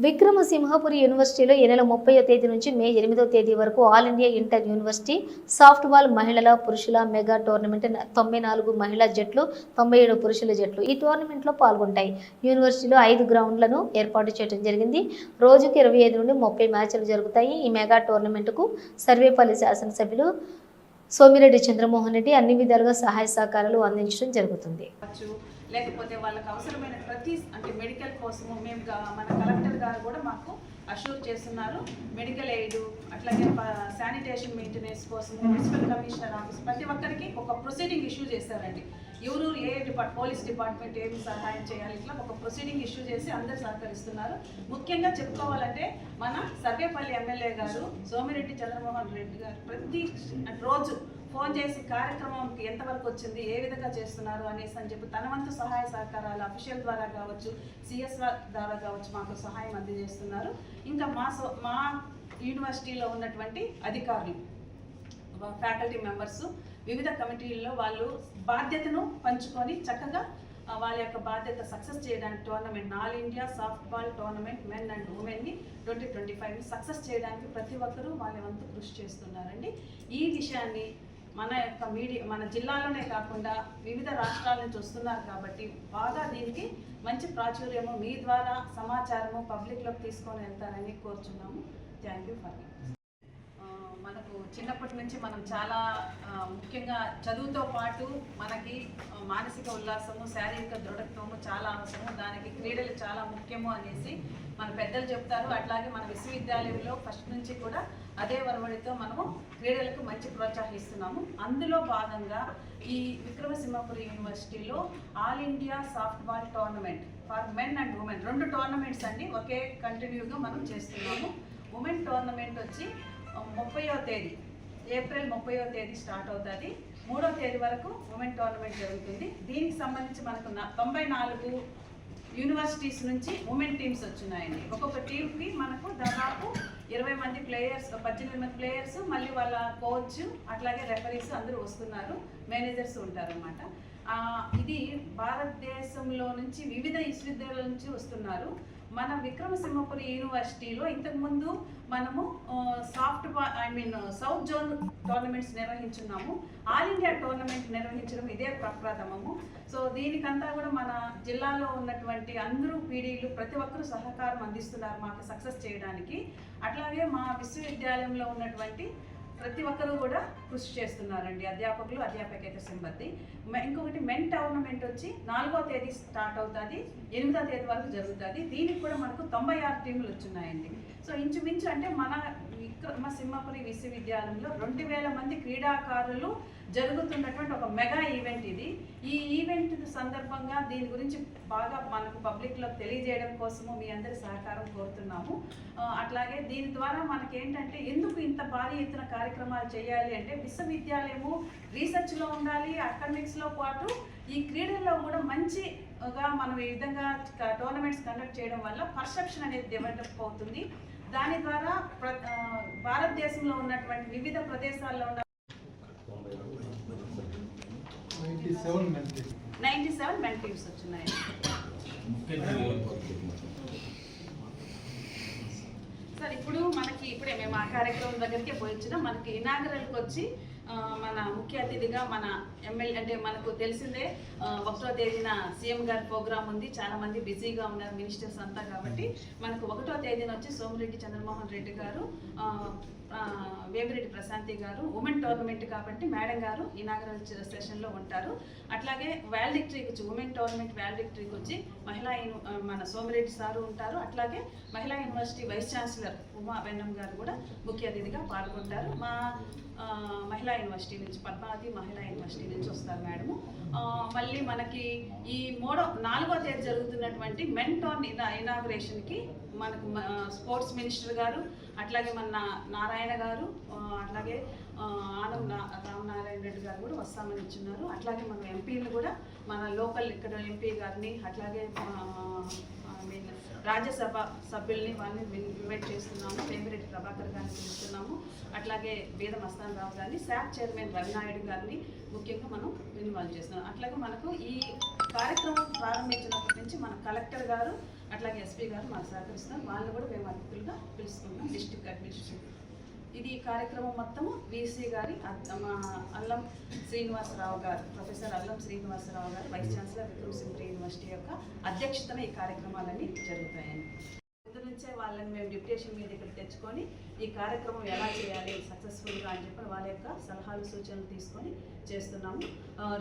విక్రమసింహపురి యూనివర్సిటీలో ఈ నెల 30వ తేదీ నుంచి మే 8వ తేదీ వరకు all India inter university softball మహిళల పురుషుల మెగా టోర్నమెంట్ 94 మహిళా జట్లు 97 పురుషుల జట్లు ఈ టోర్నమెంట్లో పాల్గొంటాయి. యూనివర్సిటీలో 5 గ్రౌండ్లను ఏర్పాటు చేయడం జరిగింది. రోజుకి 25 నుండి 30 మ్యాచ్లు జరుగుతాయి. ఈ మెగా టోర్నమెంట్కు సర్వేపల్లి శాసనసభ్యులు సోమిరెడ్డి చంద్రమోహన్ రెడ్డి అన్ని విధాలుగా సహాయ సహకారాలు అందించడం జరుగుతుంది. లేకపోతే వాళ్ళకి అవసరమైన ప్రతి అంటే మెడికల్ కోసము మేము మన కలెక్టర్ గారు కూడా మాకు అష్యూర్ చేస్తున్నారు. మెడికల్ ఎయిడ్ అట్లాగే శానిటేషన్ మెయింటెనెన్స్ కోసం మున్సిపల్ కమిషనర్ ఆఫీస్ ప్రతి ఒక్కరికి ఒక ప్రొసీడింగ్ ఇష్యూ చేశారండి. ఎవరు ఏ పోలీస్ డిపార్ట్మెంట్ ఏమి సహాయం చేయాలి ఇట్లా ఒక ప్రొసీడింగ్ ఇష్యూ చేసి అందరు సహకరిస్తున్నారు. ముఖ్యంగా చెప్పుకోవాలంటే మన సర్వేపల్లి ఎమ్మెల్యే గారు సోమిరెడ్డి చంద్రమోహన్ రెడ్డి గారు ప్రతి రోజు ఫోన్ చేసి కార్యక్రమంకి ఎంతవరకు వచ్చింది, ఏ విధంగా చేస్తున్నారు అనేసి అని చెప్పి తన వంతు సహాయ సహకారాలు అఫీషియల్ ద్వారా కావచ్చు, సిఎస్ ద్వారా కావచ్చు మాకు సహాయం అందజేస్తున్నారు. ఇంకా మా యూనివర్సిటీలో ఉన్నటువంటి అధికారులు, ఫ్యాకల్టీ మెంబర్స్ వివిధ కమిటీల్లో వాళ్ళు బాధ్యతను పంచుకొని చక్కగా వాళ్ళ యొక్క బాధ్యత సక్సెస్ చేయడానికి tournament all India softball tournament men and ఉమెన్ని 2025 సక్సెస్ చేయడానికి ప్రతి ఒక్కరూ వాళ్ళ వంతు కృషి చేస్తున్నారండి. ఈ విషయాన్ని మన జిల్లాలోనే కాకుండా వివిధ రాష్ట్రాల నుంచి వస్తున్నారు కాబట్టి బాగా దీనికి మంచి ప్రాచుర్యము మీ ద్వారా సమాచారము పబ్లిక్లోకి తీసుకొని వెళ్తారని కోరుచున్నాము. థ్యాంక్ యూ ఫర్ మనకు చిన్నప్పటి నుంచి మనం చాలా ముఖ్యంగా చదువుతో పాటు మనకి మానసిక ఉల్లాసము శారీరక దృఢత్వము చాలా అవసరము, దానికి క్రీడలు చాలా ముఖ్యము అనేసి మన పెద్దలు చెప్తారు. అట్లాగే మన విశ్వవిద్యాలయంలో ఫస్ట్ నుంచి కూడా అదే వరవడితో మనము క్రీడలకు మంచి ప్రోత్సహిస్తున్నాము. అందులో భాగంగా ఈ విక్రమసింహపురి యూనివర్సిటీలో all India softball tournament for men and women 2 tournaments అండి ఒకే కంటిన్యూగా మనం చేస్తున్నాము. ఉమెన్ టోర్నమెంట్ వచ్చి 30వ తేదీ ఏప్రిల్ 30వ తేదీ స్టార్ట్ అవుతుంది. 3వ తేదీ వరకు ఉమెన్ టోర్నమెంట్ జరుగుతుంది. దీనికి సంబంధించి మనకు 94 యూనివర్సిటీస్ నుంచి ఉమెన్ టీమ్స్ వచ్చినాయండి. ఒక్కొక్క టీంకి మనకు దాదాపు 20 మంది ప్లేయర్స్, 18 మంది ప్లేయర్స్, మళ్ళీ వాళ్ళ కోచ్ అట్లాగే రెఫరీస్ అందరూ వస్తున్నారు, మేనేజర్స్ ఉంటారన్నమాట. ఇది భారతదేశంలో నుంచి వివిధ విశ్వవిద్యాలయాల నుంచి వస్తున్నారు. మన విక్రమసింహపురి యూనివర్సిటీలో ఇంతకుముందు మనము సౌత్ జోన్ టోర్నమెంట్స్ నిర్వహించున్నాము. ఆల్ ఇండియా టోర్నమెంట్ నిర్వహించడం ఇదే ప్రప్రథమము. సో దీనికంతా కూడా మన జిల్లాలో ఉన్నటువంటి అందరూ పీడీలు ప్రతి ఒక్కరూ సహకారం అందిస్తున్నారు మాకు సక్సెస్ చేయడానికి. అట్లాగే మా విశ్వవిద్యాలయంలో ఉన్నటువంటి ప్రతి ఒక్కరూ కూడా కృషి చేస్తున్నారండి, అధ్యాపకులు అధ్యాపకేతర సిబ్బంది. ఇంకొకటి మెన్ టోర్నమెంట్ వచ్చి 4వ తేదీ స్టార్ట్ అవుతుంది, 8వ తేదీ వరకు జరుగుతుంది. దీనికి కూడా మనకు 96 టీములు వచ్చినాయండి. సో ఇంచుమించు అంటే మన విక్రమసింహపురి విశ్వవిద్యాలయంలో 2000 మంది క్రీడాకారులు జరుగుతున్నటువంటి ఒక మెగా ఈవెంట్ ఇది. ఈ ఈవెంట్ సందర్భంగా దీని గురించి బాగా మనకు పబ్లిక్లో తెలియజేయడం కోసము మీ అందరి సహకారం కోరుతున్నాము. అట్లాగే దీని ద్వారా మనకేంటంటే ఎందుకు ఇంత భారీ ఎత్తున కార్యక్రమాలు చేయాలి అంటే విశ్వవిద్యాలయము రీసెర్చ్లో ఉండాలి, అకాడమిక్స్లో పాటు ఈ క్రీడల్లో కూడా మంచిగా మనం ఈ విధంగా టోర్నమెంట్స్ కండక్ట్ చేయడం వల్ల పర్సెప్షన్ అనేది డెవలప్ అవుతుంది. దాని ద్వారా భారతదేశంలో ఉన్నటువంటి వివిధ ప్రదేశాల్లో ఉన్న 97 మెన్ టీమ్స్ వచ్చినాయి. సార్ ఇప్పుడు ఇప్పుడే మేము ఆ కార్యక్రమం దగ్గరికి పోయించినా మనకి ఇనాగరల్కి వచ్చి మన ముఖ్య అతిథిగా మన ఎమ్మెల్యే అంటే మనకు తెలిసిందే 1వ తేదీన సీఎం గారి ప్రోగ్రామ్ ఉంది, చాలా మంది బిజీగా ఉన్నారు మినిస్టర్స్ అంతా. కాబట్టి మనకు 1వ తేదీన వచ్చి సోమిరెడ్డి చంద్రమోహన్ రెడ్డి గారు, వేమిరెడ్డి ప్రశాంతి గారు ఉమెన్ టోర్నమెంట్ కాబట్టి మేడం గారు ఇనాగరల్ సెషన్లో ఉంటారు. అట్లాగే వాల్డిక్టరీకి వచ్చి ఉమెన్ టోర్నమెంట్ వాల్డిక్టరీకి వచ్చి మన సోమిరెడ్డి సారు ఉంటారు. అట్లాగే మహిళా యూనివర్సిటీ వైస్ ఛాన్సలర్ ఉమా వెన్నం గారు కూడా ముఖ్య అతిథిగా పాల్గొంటారు. మా మహిళా యూనివర్సిటీ నుంచి పద్మావతి మహిళా యూనివర్సిటీ నుంచి వస్తారు మేడము. మళ్ళీ మనకి ఈ 4వ తేదీ జరుగుతున్నటువంటి మెన్ టోర్న్ ఇనాగ్రేషన్కి మనకు స్పోర్ట్స్ మినిస్టర్ గారు, అట్లాగే మన నారాయణ గారు, అట్లాగే ఆనం రామనారాయణ రెడ్డి గారు కూడా వస్తామని ఇచ్చున్నారు. అట్లాగే మన ఎంపీలు కూడా మన లోకల్ ఇక్కడ ఎంపీ గారిని, అట్లాగే రాజ్యసభ సభ్యుల్ని వాళ్ళని ఇన్వైట్ చేస్తున్నాము. వేమిరెడ్డి ప్రభాకర్ గారిని పిలుస్తున్నాము. అట్లాగే వేద మస్తాన్ రావు గారిని, శాప్ చైర్మన్ రవినాయుడు గారిని ముఖ్యంగా మనం ఇన్వాల్వ్ చేస్తున్నాం. అట్లాగే మనకు ఈ కార్యక్రమం ప్రారంభించినప్పటి నుంచి మన కలెక్టర్ గారు అట్లాగే ఎస్పీ గారు మాకు సహకరిస్తున్నారు. వాళ్ళని కూడా మేము అతిథులుగా పిలుస్తున్నాం డిస్ట్రిక్ట్ అడ్మినిస్ట్రేషన్. ఇది కార్యక్రమం మొత్తము వీసీ గారి మా అల్లం శ్రీనివాసరావు గారు, ప్రొఫెసర్ అల్లం శ్రీనివాసరావు గారు, వైస్ ఛాన్సలర్ విక్రమసింహ యూనివర్సిటీ యొక్క అధ్యక్షతన ఈ కార్యక్రమాలన్నీ జరుగుతాయండి. ముందు నుంచే వాళ్ళని మేము డిప్యుటేషన్ మీద ఇక్కడ తెచ్చుకొని ఈ కార్యక్రమం ఎలా చేయాలి సక్సెస్ఫుల్గా అని చెప్పి వాళ్ళ యొక్క సలహాలు సూచనలు తీసుకొని చేస్తున్నాము.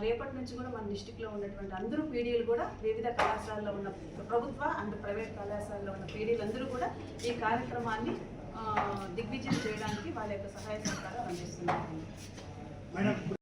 రేపటి నుంచి కూడా మన డిస్టిక్లో ఉన్నటువంటి అందరూ పీడీలు కూడా వివిధ కళాశాలలో ఉన్న ప్రభుత్వ అండ్ ప్రైవేట్ కళాశాలలో ఉన్న పీడీలు అందరూ కూడా ఈ కార్యక్రమాన్ని దిగ్విజయం చేయడానికి వాళ్ళ యొక్క సహాయ సహకారాలు అందిస్తున్నారు.